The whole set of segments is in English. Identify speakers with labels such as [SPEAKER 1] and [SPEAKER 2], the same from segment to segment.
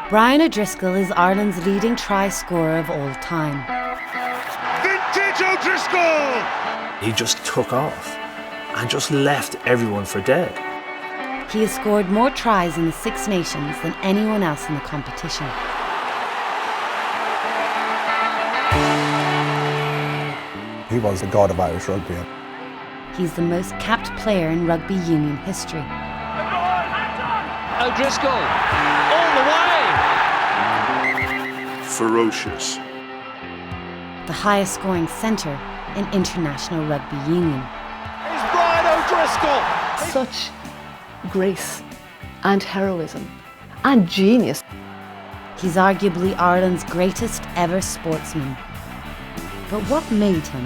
[SPEAKER 1] Brian O'Driscoll is Ireland's leading try scorer of all time.
[SPEAKER 2] Vintage O'Driscoll!
[SPEAKER 3] He just took off and just left everyone for dead.
[SPEAKER 1] He has scored more tries in the Six Nations than anyone else in the competition.
[SPEAKER 4] He was the god of Irish rugby.
[SPEAKER 1] He's the most capped player in rugby union history.
[SPEAKER 5] O'Driscoll, all the way!
[SPEAKER 2] Ferocious.
[SPEAKER 1] The highest scoring centre in international rugby union.
[SPEAKER 5] It's Brian O'Driscoll!
[SPEAKER 6] Such grace and heroism and genius.
[SPEAKER 1] He's arguably Ireland's greatest ever sportsman. But what made him?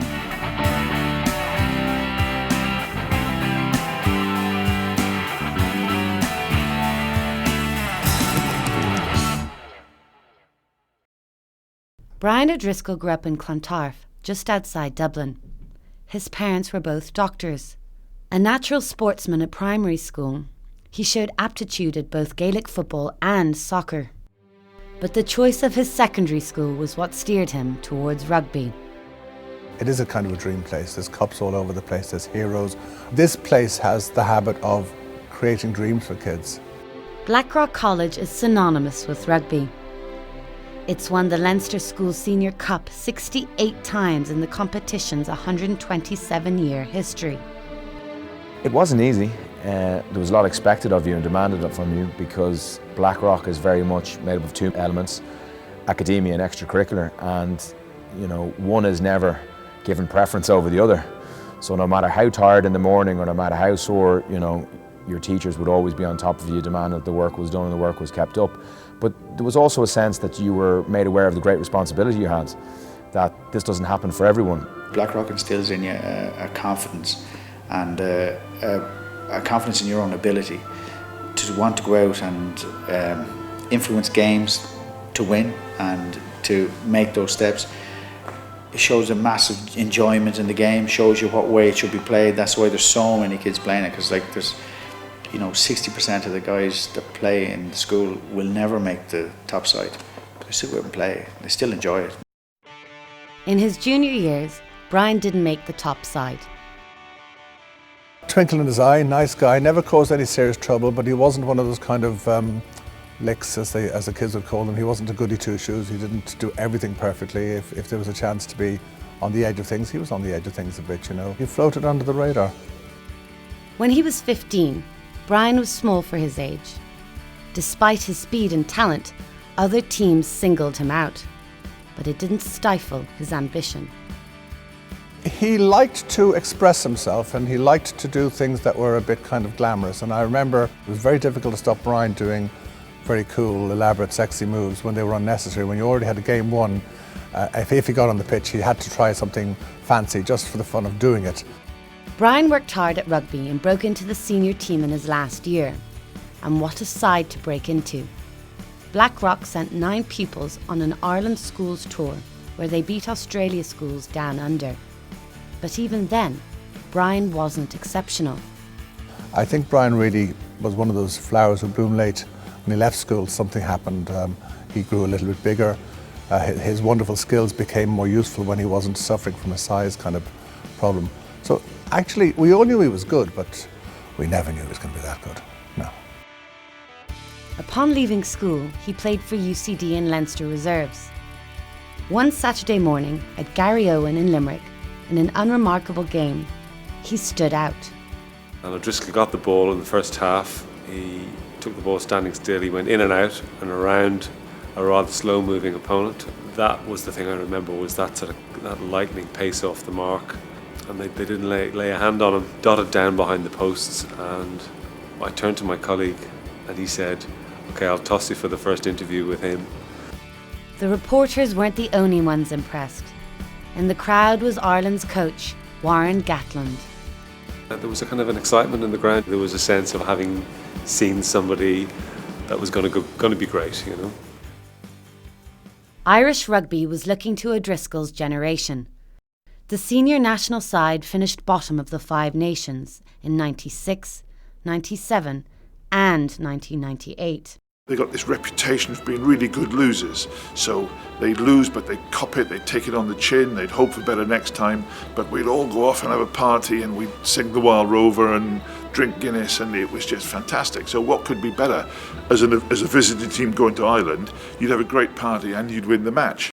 [SPEAKER 1] Brian O'Driscoll grew up in Clontarf, just outside Dublin. His parents were both doctors. A natural sportsman at primary school, he showed aptitude at both Gaelic football and soccer. But the choice of his secondary school was what steered him towards rugby.
[SPEAKER 4] It is a kind of a dream place. There's cups all over the place, there's heroes. This place has the habit of creating dreams for kids.
[SPEAKER 1] Blackrock College is synonymous with rugby. It's won the Leinster School Senior Cup 68 times in the competition's 127-year history.
[SPEAKER 3] It wasn't easy. There was a lot expected of you and demanded from you because Blackrock is very much made up of two elements, academia and extracurricular, and one is never given preference over the other. So no matter how tired in the morning or no matter how sore, your teachers would always be on top of you, demanding that the work was done and the work was kept up. But there was also a sense that you were made aware of the great responsibility you had, that this doesn't happen for everyone.
[SPEAKER 7] Blackrock instills in you a confidence and a confidence in your own ability to want to go out and influence games, to win and to make those steps. It shows a massive enjoyment in the game, shows you what way it should be played. That's why there's so many kids playing it, because there's 60% of the guys that play in the school will never make the top side. They still go out and play. They still enjoy it.
[SPEAKER 1] In his junior years, Brian didn't make the top side.
[SPEAKER 4] Twinkle in his eye, nice guy, never caused any serious trouble, but he wasn't one of those kind of licks, as the kids would call them. He wasn't a goody two-shoes. He didn't do everything perfectly. If there was a chance to be on the edge of things, he was on the edge of things a bit, He floated under the radar.
[SPEAKER 1] When he was 15, Brian was small for his age. Despite his speed and talent, other teams singled him out, but it didn't stifle his ambition.
[SPEAKER 4] He liked to express himself and he liked to do things that were a bit kind of glamorous, and I remember it was very difficult to stop Brian doing very cool, elaborate, sexy moves when they were unnecessary. When you already had a game won, if he got on the pitch, he had to try something fancy just for the fun of doing it.
[SPEAKER 1] Brian worked hard at rugby and broke into the senior team in his last year. And what a side to break into. Blackrock sent 9 pupils on an Ireland schools tour where they beat Australia schools down under. But even then, Brian wasn't exceptional.
[SPEAKER 4] I think Brian really was one of those flowers who bloom late. When he left school, something happened. He grew a little bit bigger. His wonderful skills became more useful when he wasn't suffering from a size kind of problem. So actually, we all knew he was good, but we never knew he was going to be that good. No.
[SPEAKER 1] Upon leaving school, he played for UCD and Leinster reserves. One Saturday morning at Garryowen in Limerick, in an unremarkable game, he stood out.
[SPEAKER 8] And O'Driscoll got the ball in the first half. He took the ball standing still. He went in and out and around a rather slow-moving opponent. That was the thing I remember, was that sort of that lightning pace off the mark. And they didn't lay a hand on him, dotted down behind the posts, and I turned to my colleague and he said, "Okay, I'll toss you for the first interview with him."
[SPEAKER 1] The reporters weren't the only ones impressed. In the crowd was Ireland's coach, Warren Gatland.
[SPEAKER 8] There was a kind of an excitement in the ground. There was a sense of having seen somebody that was going to be great,
[SPEAKER 1] Irish rugby was looking to O'Driscoll's generation. The senior national side finished bottom of the Five Nations in '96, '97 and 1998.
[SPEAKER 2] They got this reputation of being really good losers. So they'd lose, but they'd cop it, they'd take it on the chin, they'd hope for better next time. But we'd all go off and have a party and we'd sing The Wild Rover and drink Guinness, and it was just fantastic. So what could be better? As a visiting team going to Ireland, you'd have a great party and you'd win the match.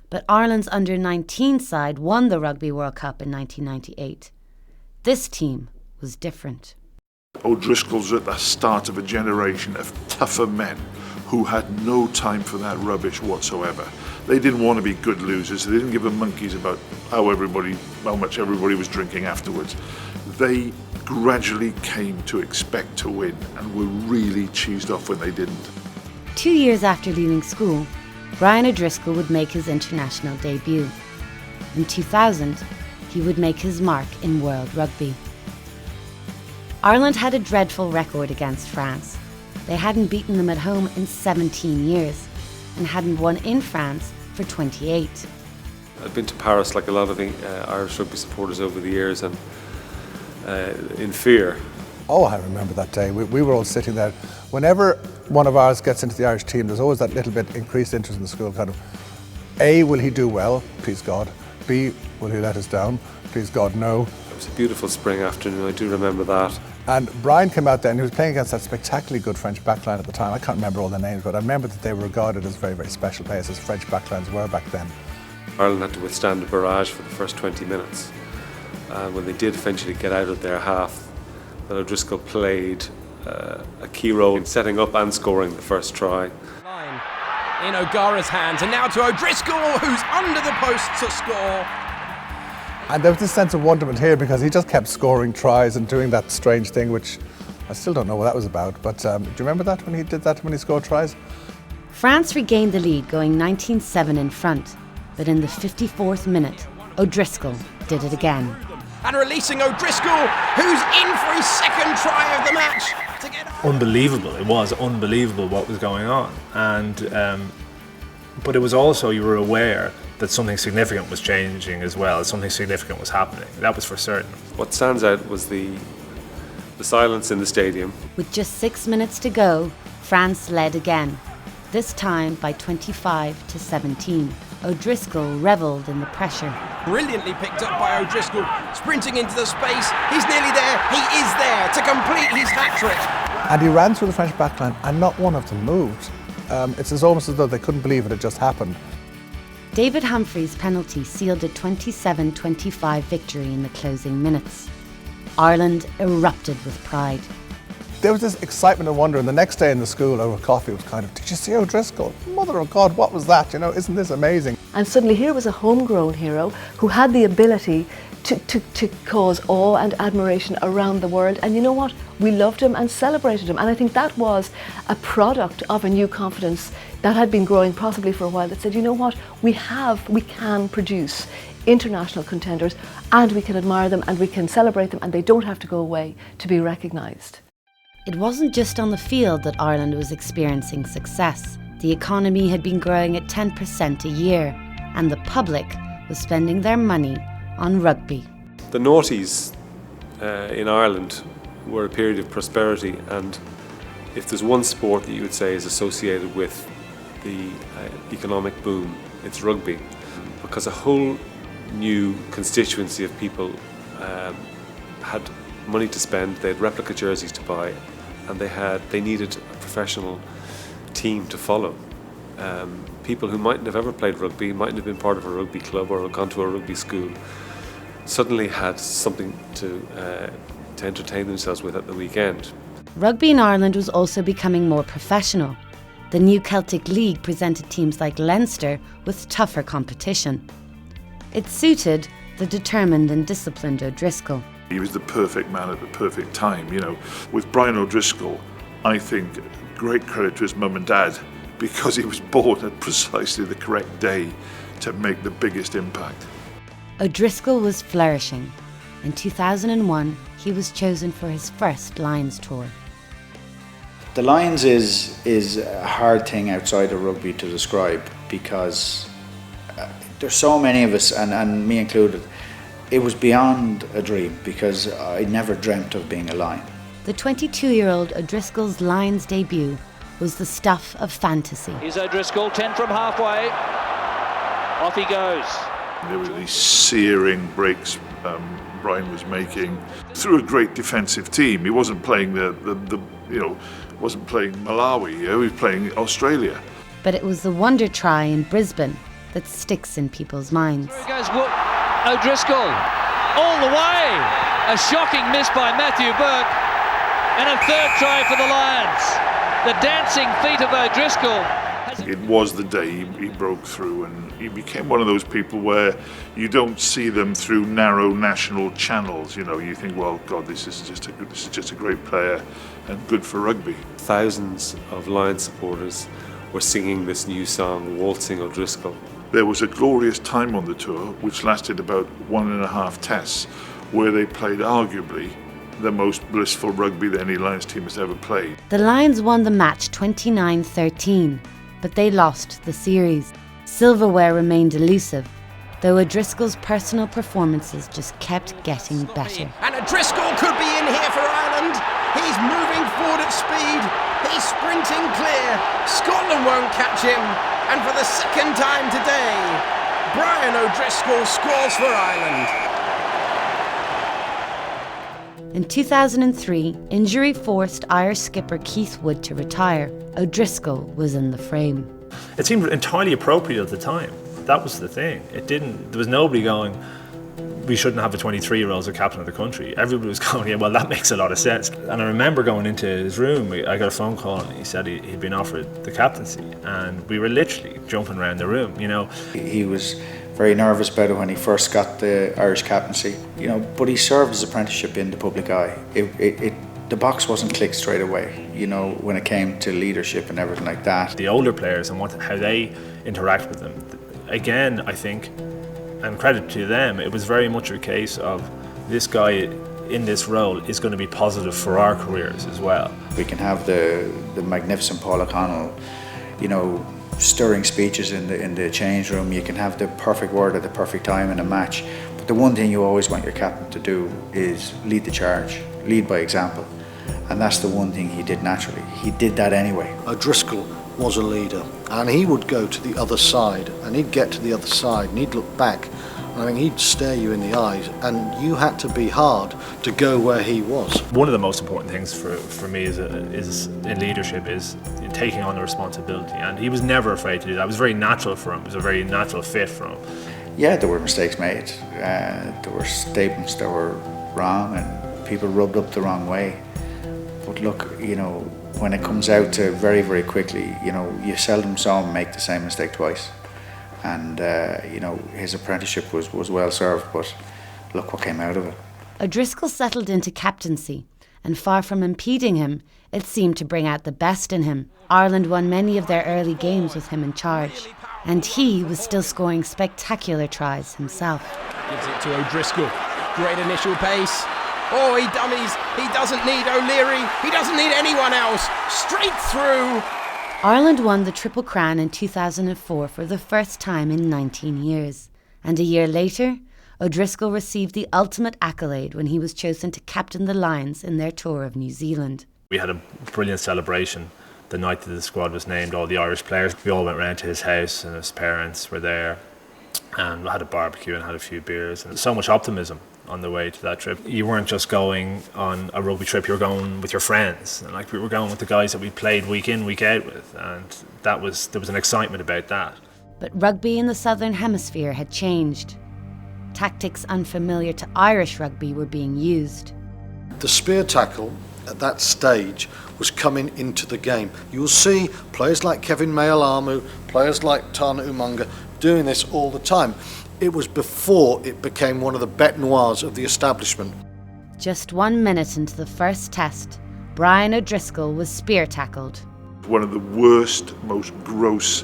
[SPEAKER 1] But Ireland's under-19 side won the Rugby World Cup in 1998. This team was different.
[SPEAKER 2] O'Driscoll's at the start of a generation of tougher men who had no time for that rubbish whatsoever. They didn't want to be good losers. They didn't give a monkeys about how much everybody was drinking afterwards. They gradually came to expect to win and were really cheesed off when they didn't.
[SPEAKER 1] 2 years after leaving school, Brian O'Driscoll would make his international debut. In 2000, he would make his mark in world rugby. Ireland had a dreadful record against France. They hadn't beaten them at home in 17 years and hadn't won in France for 28.
[SPEAKER 8] I've been to Paris like a lot of the Irish rugby supporters over the years, and in fear.
[SPEAKER 4] Oh, I remember that day. We were all sitting there. Whenever one of ours gets into the Irish team, there's always that little bit increased interest in the school, kind of, A, will he do well? Please God. B, will he let us down? Please God, no.
[SPEAKER 8] It was a beautiful spring afternoon, I do remember that.
[SPEAKER 4] And Brian came out there and he was playing against that spectacularly good French backline at the time. I can't remember all the names, but I remember that they were regarded as very, very special players, as French backlines were back then.
[SPEAKER 8] Ireland had to withstand a barrage for the first 20 minutes. When they did eventually get out of their half, that O'Driscoll played a key role in setting up and scoring the first try.
[SPEAKER 5] Line in O'Gara's hands, and now to O'Driscoll, who's under the post to score.
[SPEAKER 4] And there was this sense of wonderment here because he just kept scoring tries and doing that strange thing, which I still don't know what that was about. But do you remember that when he did that, when he scored tries?
[SPEAKER 1] France regained the lead, going 19-7 in front. But in the 54th minute, O'Driscoll did it again.
[SPEAKER 5] And releasing O'Driscoll, who's in for his second try of the match. To get
[SPEAKER 9] unbelievable. It was unbelievable what was going on. And but it was also, you were aware that something significant was changing as well, something significant was happening. That was for certain.
[SPEAKER 8] What stands out was the silence in the stadium.
[SPEAKER 1] With just 6 minutes to go, France led again, this time by 25-17. O'Driscoll revelled in the pressure.
[SPEAKER 5] Brilliantly picked up by O'Driscoll, sprinting into the space. He's nearly there. He is there to complete his hat-trick.
[SPEAKER 4] And he ran through the French backline and not one of them moved. It's almost as though they couldn't believe it had just happened.
[SPEAKER 1] David Humphrey's penalty sealed a 27-25 victory in the closing minutes. Ireland erupted with pride.
[SPEAKER 4] There was this excitement and wonder, and the next day in the school over coffee was kind of, did you see O'Driscoll? Mother of God, what was that? You know, isn't this amazing?
[SPEAKER 6] And suddenly here was a homegrown hero who had the ability to cause awe and admiration around the world. And you know what? We loved him and celebrated him. And I think that was a product of a new confidence that had been growing possibly for a while, that said, you know what? We can produce international contenders, and we can admire them and we can celebrate them, and they don't have to go away to be recognised.
[SPEAKER 1] It wasn't just on the field that Ireland was experiencing success. The economy had been growing at 10% a year, and the public was spending their money on rugby.
[SPEAKER 8] The noughties in Ireland were a period of prosperity, and if there's one sport that you would say is associated with the economic boom, it's rugby, because a whole new constituency of people had money to spend, they had replica jerseys to buy, and they needed a professional team to follow. People who mightn't have ever played rugby, mightn't have been part of a rugby club or gone to a rugby school, suddenly had something to entertain themselves with at the weekend.
[SPEAKER 1] Rugby in Ireland was also becoming more professional. The new Celtic League presented teams like Leinster with tougher competition. It suited the determined and disciplined O'Driscoll.
[SPEAKER 2] He was the perfect man at the perfect time, you know. With Brian O'Driscoll, I think great credit to his mum and dad, because he was born at precisely the correct day to make the biggest impact.
[SPEAKER 1] O'Driscoll was flourishing. In 2001, he was chosen for his first Lions tour.
[SPEAKER 7] The Lions is a hard thing outside of rugby to describe, because there's so many of us, and me included. It was beyond a dream, because I never dreamt of being a Lion.
[SPEAKER 1] The 22-year-old O'Driscoll's Lions debut was the stuff of fantasy.
[SPEAKER 10] Here's O'Driscoll, 10 from halfway. Off he goes.
[SPEAKER 2] There were these searing breaks Brian was making through a great defensive team. He wasn't playing wasn't playing Malawi. He was playing Australia.
[SPEAKER 1] But it was the wonder try in Brisbane that sticks in people's minds.
[SPEAKER 10] There goes O'Driscoll all the way. A shocking miss by Matthew Burke, and a third try for the Lions. The dancing feet of O'Driscoll.
[SPEAKER 2] It was the day he broke through, and he became one of those people where you don't see them through narrow national channels. You know, you think, well, God, this is just a great player and good for rugby.
[SPEAKER 8] Thousands of Lions supporters were singing this new song, Waltzing O'Driscoll.
[SPEAKER 2] There was a glorious time on the tour, which lasted about 1.5 tests, where they played arguably the most blissful rugby that any Lions team has ever played.
[SPEAKER 1] The Lions won the match 29-13, but they lost the series. Silverware remained elusive, though O'Driscoll's personal performances just kept getting better.
[SPEAKER 5] And O'Driscoll could be in here for Ireland. He's moving forward at speed. He's sprinting clear. Scotland won't catch him. And for the second time today, Brian O'Driscoll scores for Ireland.
[SPEAKER 1] In 2003, injury forced Irish skipper Keith Wood to retire. O'Driscoll was in the frame.
[SPEAKER 9] It seemed entirely appropriate at the time. That was the thing. There was nobody going, we shouldn't have a 23-year-old as a captain of the country. Everybody was going, yeah, well, that makes a lot of sense. And I remember going into his room, I got a phone call, and he said he'd been offered the captaincy. And we were literally jumping around the room, you know.
[SPEAKER 7] He was very nervous about it when he first got the Irish captaincy, you know, but he served his apprenticeship in the public eye. The box wasn't clicked straight away, you know, when it came to leadership and everything like that.
[SPEAKER 9] The older players and how they interact with them. Again, I think, and credit to them, it was very much a case of this guy in this role is going to be positive for our careers as well.
[SPEAKER 7] We can have the magnificent Paul O'Connell, you know, stirring speeches in the change room. You can have the perfect word at the perfect time in a match. But the one thing you always want your captain to do is lead the charge, lead by example. And that's the one thing he did naturally. He did that anyway.
[SPEAKER 11] O'Driscoll was a leader, and he would go to the other side, and he'd get to the other side, and he'd look back, and I mean, he'd stare you in the eyes, and you had to be hard to go where he was.
[SPEAKER 9] One of the most important things for me is in leadership is taking on the responsibility, and he was never afraid to do that. It was very natural for him. It was a very natural fit for him.
[SPEAKER 7] Yeah, there were mistakes made. There were statements that were wrong, and people rubbed up the wrong way. But look, you know, when it comes out to very, very quickly, you know, you seldom saw him make the same mistake twice. And, you know, his apprenticeship was well served, but look what came out of it.
[SPEAKER 1] O'Driscoll settled into captaincy, and far from impeding him, it seemed to bring out the best in him. Ireland won many of their early games with him in charge, and he was still scoring spectacular tries himself.
[SPEAKER 5] Gives it to O'Driscoll. Great initial pace. Oh, he dummies. He doesn't need O'Leary. He doesn't need anyone else. Straight through.
[SPEAKER 1] Ireland won the Triple Crown in 2004 for the first time in 19 years. And a year later, O'Driscoll received the ultimate accolade when he was chosen to captain the Lions in their tour of New Zealand.
[SPEAKER 9] We had a brilliant celebration the night that the squad was named, all the Irish players. We all went round to his house, and his parents were there, and we had a barbecue and had a few beers, and so much optimism on the way to that trip. You weren't just going on a rugby trip, you were going with your friends, and like we were going with the guys that we played week in, week out with, and there was an excitement about that.
[SPEAKER 1] But rugby in the Southern Hemisphere had changed. Tactics unfamiliar to Irish rugby were being used.
[SPEAKER 11] The spear tackle at that stage was coming into the game. You will see players like Kevin Mayalamu, players like Tana Umunga doing this all the time. It was before it became one of the bête noirs of the establishment.
[SPEAKER 1] Just 1 minute into the first test, Brian O'Driscoll was spear tackled.
[SPEAKER 2] One of the worst, most gross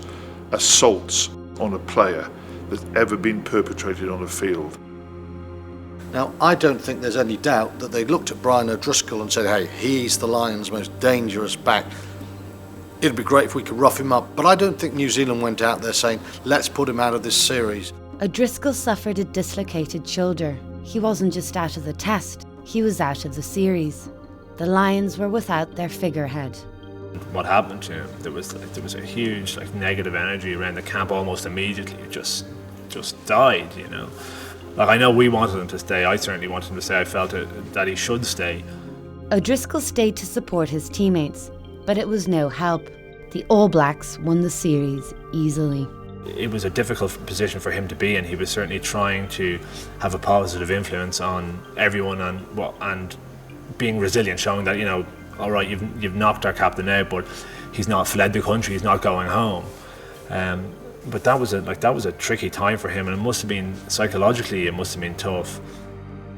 [SPEAKER 2] assaults on a player that's ever been perpetrated on a field.
[SPEAKER 11] Now, I don't think there's any doubt that they looked at Brian O'Driscoll and said, hey, he's the Lions' most dangerous back. It'd be great if we could rough him up. But I don't think New Zealand went out there saying, let's put him out of this series.
[SPEAKER 1] O'Driscoll suffered a dislocated shoulder. He wasn't just out of the test, he was out of the series. The Lions were without their figurehead.
[SPEAKER 9] What happened to him? There was a huge negative energy around the camp almost immediately. It just died, you know. I know we wanted him to stay. I certainly wanted him to stay. I felt that he should stay.
[SPEAKER 1] O'Driscoll stayed to support his teammates, but it was no help. The All Blacks won the series easily.
[SPEAKER 9] It was a difficult position for him to be in. He was certainly trying to have a positive influence on everyone and being resilient, showing that, you know, all right, you've knocked our captain out, but he's not fled the country, he's not going home. But that was a tricky time for him, and it must have been psychologically, it must have been tough.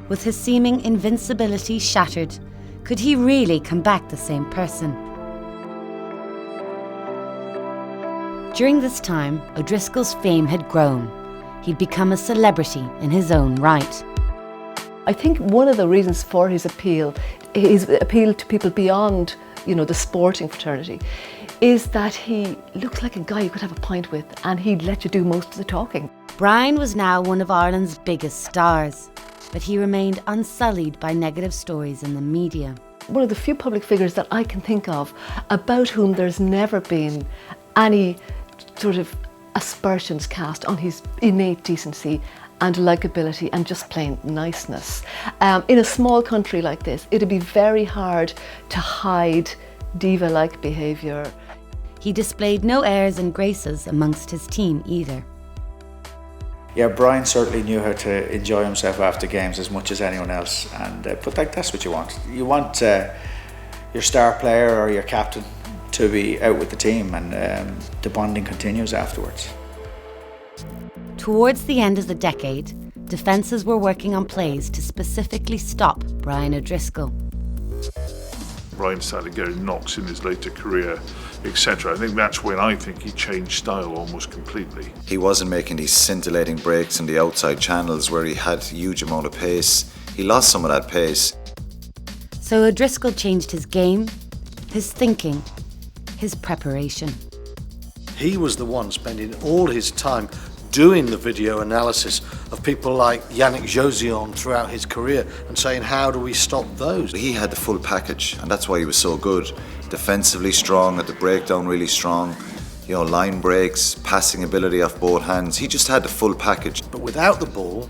[SPEAKER 1] With his seeming invincibility shattered, could he really come back the same person? During this time, O'Driscoll's fame had grown. He'd become a celebrity in his own right.
[SPEAKER 6] I think one of the reasons for his appeal to people beyond, you know, the sporting fraternity, is that he looked like a guy you could have a pint with, and he'd let you do most of the talking.
[SPEAKER 1] Brian was now one of Ireland's biggest stars, but he remained unsullied by negative stories in the media.
[SPEAKER 6] One of the few public figures that I can think of about whom there's never been any sort of aspersions cast on his innate decency and likability and just plain niceness. In a small country like this, it'd be very hard to hide diva-like behaviour.
[SPEAKER 1] He displayed no airs and graces amongst his team either.
[SPEAKER 7] Yeah, Brian certainly knew how to enjoy himself after games as much as anyone else, and but that's what you want. You want your star player or your captain to be out with the team, and the bonding continues afterwards.
[SPEAKER 1] Towards the end of the decade, defences were working on plays to specifically stop Brian O'Driscoll.
[SPEAKER 2] Brian started getting knocks in his later career, etc. I think that's when I think he changed style almost completely.
[SPEAKER 12] He wasn't making these scintillating breaks in the outside channels where he had a huge amount of pace. He lost some of that pace.
[SPEAKER 1] So O'Driscoll changed his game, his thinking, his preparation.
[SPEAKER 11] He was the one spending all his time doing the video analysis of people like Yannick Jauzion throughout his career and saying, how do we stop those?
[SPEAKER 12] He had the full package, and that's why he was so good. Defensively strong, at the breakdown really strong, you know, line breaks, passing ability off both hands. He just had the full package.
[SPEAKER 11] But without the ball,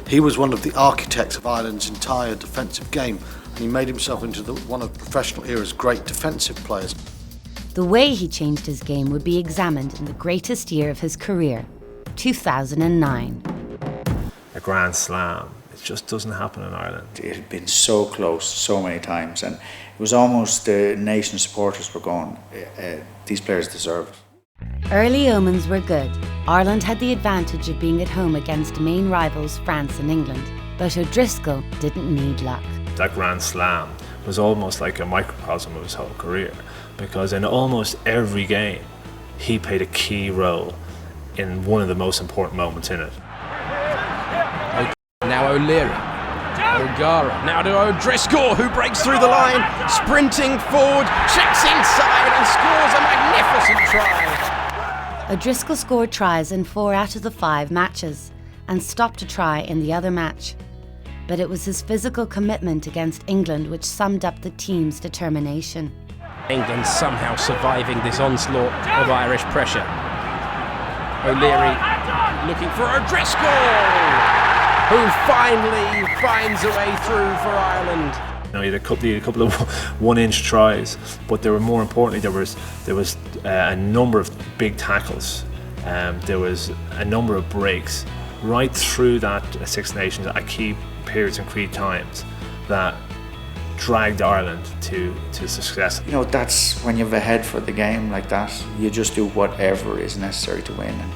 [SPEAKER 11] he was one of the architects of Ireland's entire defensive game, and he made himself into one of professional era's great defensive players.
[SPEAKER 1] The way he changed his game would be examined in the greatest year of his career, 2009.
[SPEAKER 9] A Grand Slam, it just doesn't happen in Ireland.
[SPEAKER 7] It had been so close so many times, and it was almost the nation supporters were going, these players deserve it.
[SPEAKER 1] Early omens were good. Ireland had the advantage of being at home against main rivals France and England, but O'Driscoll didn't need luck.
[SPEAKER 9] That Grand Slam was almost like a microcosm of his whole career, because in almost every game he played a key role in one of the most important moments in it.
[SPEAKER 5] Now O'Leary, O'Gara, now to O'Driscoll, who breaks through the line, sprinting forward, checks inside and scores a magnificent try.
[SPEAKER 1] O'Driscoll scored tries in 4 out of the 5 matches and stopped a try in the other match. But it was his physical commitment against England which summed up the team's determination.
[SPEAKER 5] England somehow surviving this onslaught of Irish pressure. O'Leary looking for O'Driscoll, who finally finds a way through for Ireland.
[SPEAKER 9] You know, he had a couple of 1-inch tries, but there were, more importantly, there was a number of big tackles. There was a number of breaks right through that Six Nations at key periods and key times that dragged Ireland to success.
[SPEAKER 7] You know, that's when you have a head for the game like that, you just do whatever is necessary to win, and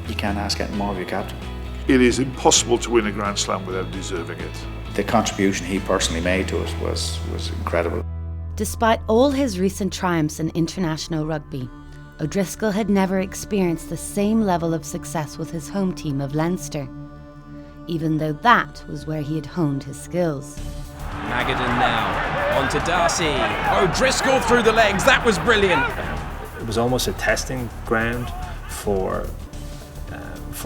[SPEAKER 7] you can't ask any more of your captain.
[SPEAKER 2] It is impossible to win a Grand Slam without deserving it.
[SPEAKER 7] The contribution he personally made to it was incredible.
[SPEAKER 1] Despite all his recent triumphs in international rugby, O'Driscoll had never experienced the same level of success with his home team of Leinster, even though that was where he had honed his skills.
[SPEAKER 5] Magadan now, on to Darcy. O'Driscoll through the legs, that was brilliant.
[SPEAKER 9] It was almost a testing ground for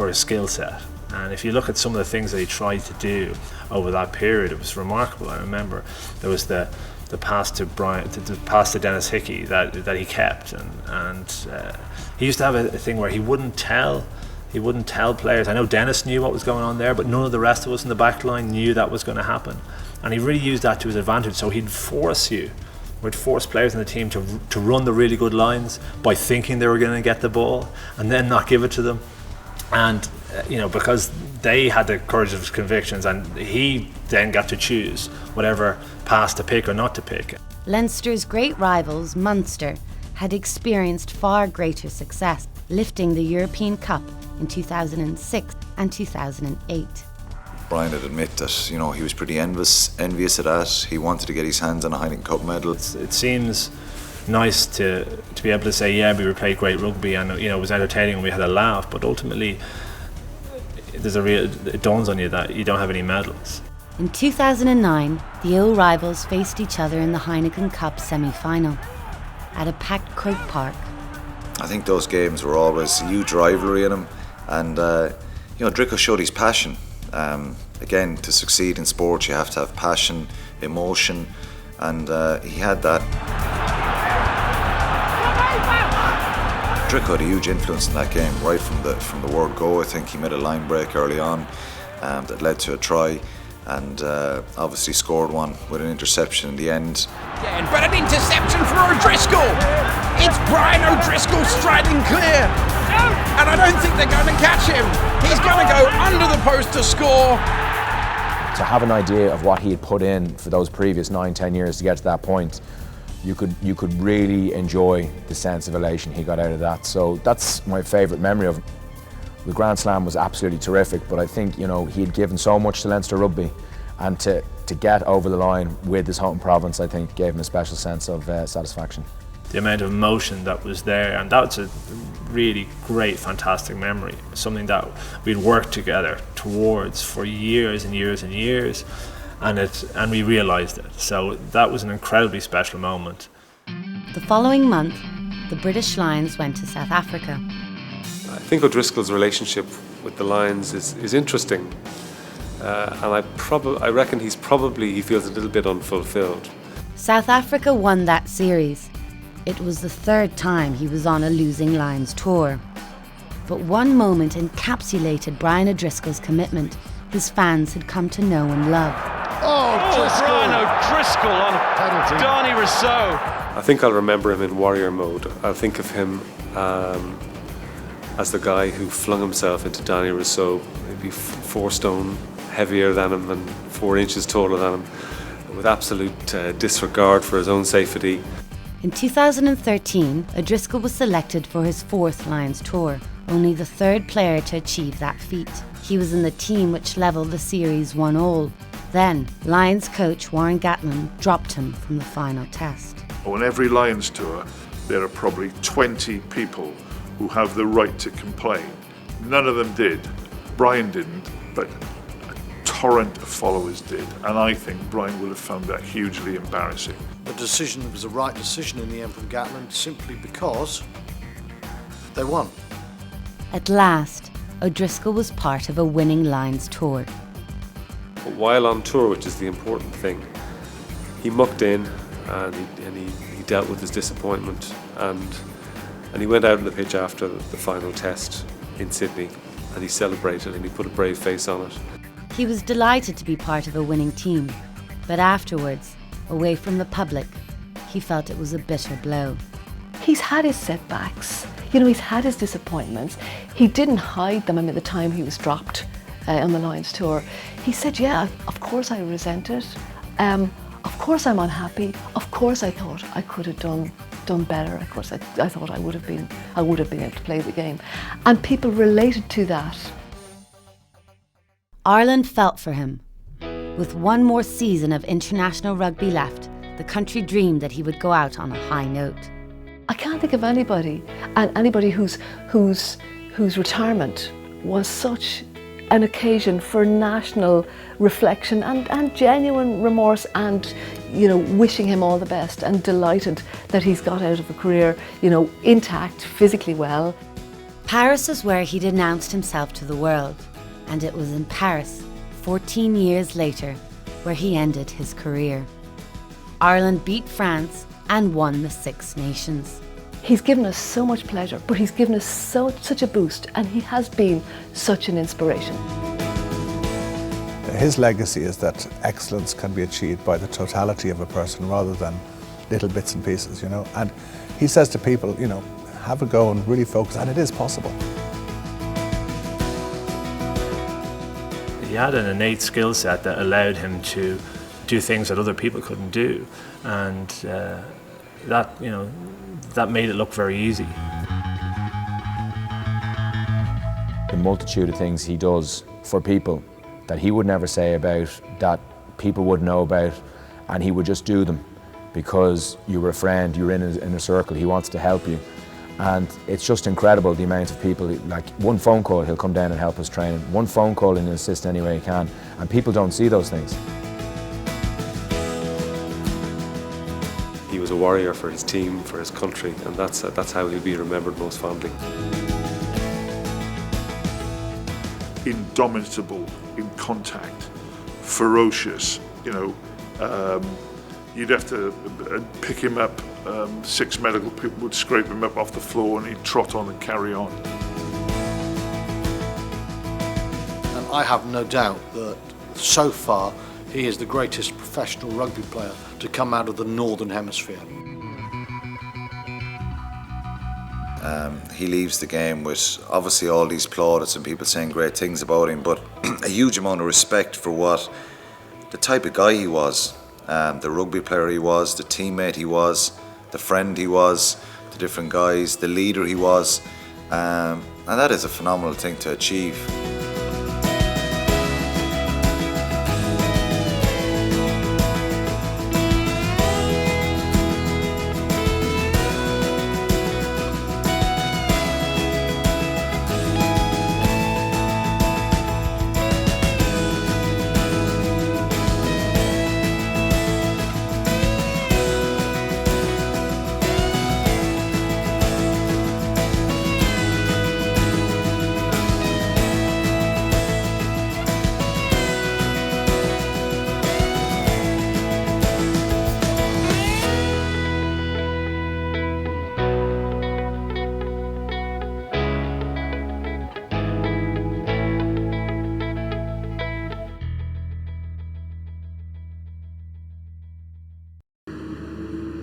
[SPEAKER 9] his skill set. And if you look at some of the things that he tried to do over that period, it was remarkable. I remember there was the the pass to Dennis Hickey that he kept, and he used to have a thing where he wouldn't tell players. I know Dennis knew what was going on there, but none of the rest of us in the back line knew that was going to happen, and he really used that to his advantage. So he'd force players in the team to run the really good lines by thinking they were going to get the ball and then not give it to them, and because they had the courage of his convictions, and he then got to choose whatever pass to pick or not to pick.
[SPEAKER 1] Leinster's great rivals, Munster, had experienced far greater success, lifting the European Cup in 2006 and 2008.
[SPEAKER 12] Brian would admit that he was pretty envious of that. He wanted to get his hands on a Heineken Cup medal.
[SPEAKER 9] It seems nice to be able to say, yeah, we played great rugby, and it was entertaining and we had a laugh, but ultimately it dawns on you that you don't have any medals.
[SPEAKER 1] In 2009, the old rivals faced each other in the Heineken Cup semi-final at a packed Croke Park.
[SPEAKER 12] I think those games were always a huge rivalry in them, and Drico showed his passion. Again, to succeed in sport, you have to have passion, emotion, and he had that. Drico had a huge influence in that game right from the word go. I think he made a line break early on that led to a try, and obviously scored one with an interception in the end.
[SPEAKER 5] Yeah, but an interception for O'Driscoll. It's Brian O'Driscoll striding clear, and I don't think they're going to catch him. He's going to go under the post to score.
[SPEAKER 3] To have an idea of what he had put in for those previous 9-10 years to get to that point, you could really enjoy the sense of elation he got out of that. So that's my favourite memory of him. The Grand Slam was absolutely terrific, but I think he had given so much to Leinster rugby, and to get over the line with his home province, I think, gave him a special sense of satisfaction.
[SPEAKER 9] The amount of emotion that was there, and that's a really great, fantastic memory. Something that we'd worked together towards for years and years and years, and we realised it. So that was an incredibly special moment.
[SPEAKER 1] The following month, the British Lions went to South Africa.
[SPEAKER 8] I think O'Driscoll's relationship with the Lions is interesting, and I reckon he feels a little bit unfulfilled.
[SPEAKER 1] South Africa won that series. It was the third time he was on a losing Lions tour. But one moment encapsulated Brian O'Driscoll's commitment his fans had come to know and love.
[SPEAKER 10] Brian O'Driscoll on Donny Rousseau.
[SPEAKER 8] I think I'll remember him in warrior mode. I'll think of him as the guy who flung himself into Donny Rousseau, maybe 4 stone heavier than him and 4 inches taller than him, with absolute disregard for his own safety.
[SPEAKER 1] In 2013, O'Driscoll was selected for his 4th Lions tour, only the 3rd player to achieve that feat. He was in the team which levelled the series 1-1. Then, Lions coach Warren Gatlin dropped him from the final test.
[SPEAKER 2] On every Lions tour, there are probably 20 people who have the right to complain. None of them did. Brian didn't, but a torrent of followers did. And I think Brian would have found that hugely embarrassing.
[SPEAKER 11] The decision was the right decision in the end from Gatlin, simply because they won.
[SPEAKER 1] At last, O'Driscoll was part of a winning Lions tour.
[SPEAKER 8] But while on tour, which is the important thing, he mucked in and he dealt with his disappointment, and he went out on the pitch after the final test in Sydney, and he celebrated and he put a brave face on it.
[SPEAKER 1] He was delighted to be part of a winning team, but afterwards, away from the public, he felt it was a bitter blow.
[SPEAKER 6] He's had his setbacks, he's had his disappointments. He didn't hide them. The time he was dropped on the Lions tour, he said, yeah, of course I resent it. Of course I'm unhappy. Of course I thought I could have done better. Of course I thought I would have been able to play the game. And people related to that.
[SPEAKER 1] Ireland felt for him. With one more season of international rugby left, the country dreamed that he would go out on a high note.
[SPEAKER 6] I can't think of anybody whose retirement was such an occasion for national reflection and genuine remorse, and wishing him all the best and delighted that he's got out of a career intact, physically well.
[SPEAKER 1] Paris is where he'd announced himself to the world, and it was in Paris, 14 years later, where he ended his career. Ireland beat France and won the Six Nations.
[SPEAKER 6] He's given us so much pleasure, but he's given us such a boost, and he has been such an inspiration.
[SPEAKER 4] His legacy is that excellence can be achieved by the totality of a person rather than little bits and pieces, you know. And he says to people, you know, have a go and really focus, and it is possible.
[SPEAKER 9] He had an innate skill set that allowed him to do things that other people couldn't do, and that, you know, that made it look very easy.
[SPEAKER 3] The multitude of things he does for people that he would never say about, that people would know about, and he would just do them because you were a friend, you were in a circle, he wants to help you. And it's just incredible the amount of people, like one phone call he'll come down and help us train, one phone call and assist any way he can, and people don't see those things.
[SPEAKER 8] He was a warrior for his team, for his country, and that's how he'll be remembered most fondly.
[SPEAKER 2] Indomitable in contact, ferocious, you know, you'd have to pick him up, 6 medical people would scrape him up off the floor and he'd trot on and carry on.
[SPEAKER 11] And I have no doubt that so far he is the greatest professional rugby player to come out of the Northern Hemisphere.
[SPEAKER 12] He leaves the game with obviously all these plaudits and people saying great things about him, but a huge amount of respect for what the type of guy he was, the rugby player he was, the teammate he was, the friend he was, the different guys, the leader he was, and that is a phenomenal thing to achieve.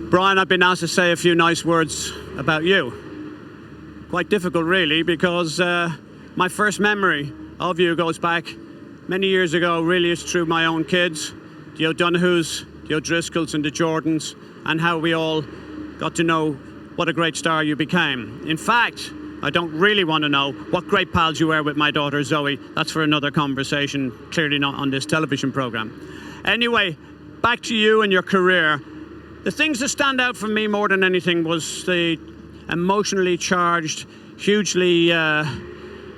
[SPEAKER 13] Brian, I've been asked to say a few nice words about you. Quite difficult, really, because my first memory of you goes back many years ago. Really, it's through my own kids, the O'Donohues, the O'Driscolls and the Jordans, and how we all got to know what a great star you became. In fact, I don't really want to know what great pals you were with my daughter Zoe. That's for another conversation, clearly not on this television programme. Anyway, back to you and your career. The things that stand out for me more than anything was the emotionally charged, hugely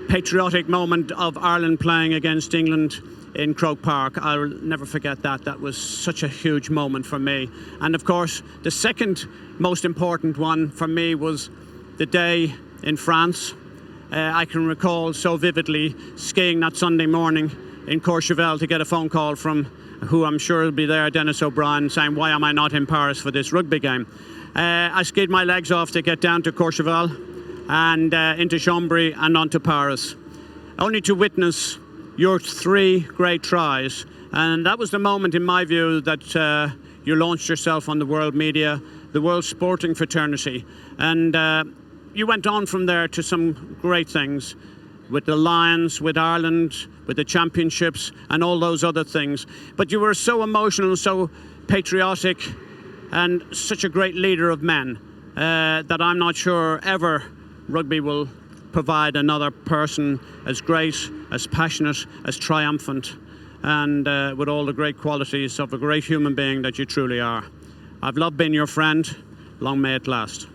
[SPEAKER 13] patriotic moment of Ireland playing against England in Croke Park. I'll never forget that. That was such a huge moment for me. And of course, the second most important one for me was the day in France. I can recall so vividly skiing that Sunday morning in Courchevel to get a phone call from who I'm sure will be there, Dennis O'Brien, saying, why am I not in Paris for this rugby game? I skied my legs off to get down to Courchevel and into Chambéry and on to Paris, only to witness your 3 great tries. And that was the moment, in my view, that you launched yourself on the world media, the world sporting fraternity. And you went on from there to some great things, with the Lions, with Ireland, with the championships and all those other things. But you were so emotional, so patriotic and such a great leader of men that I'm not sure ever rugby will provide another person as great, as passionate, as triumphant, and with all the great qualities of a great human being that you truly are. I've loved being your friend. Long may it last.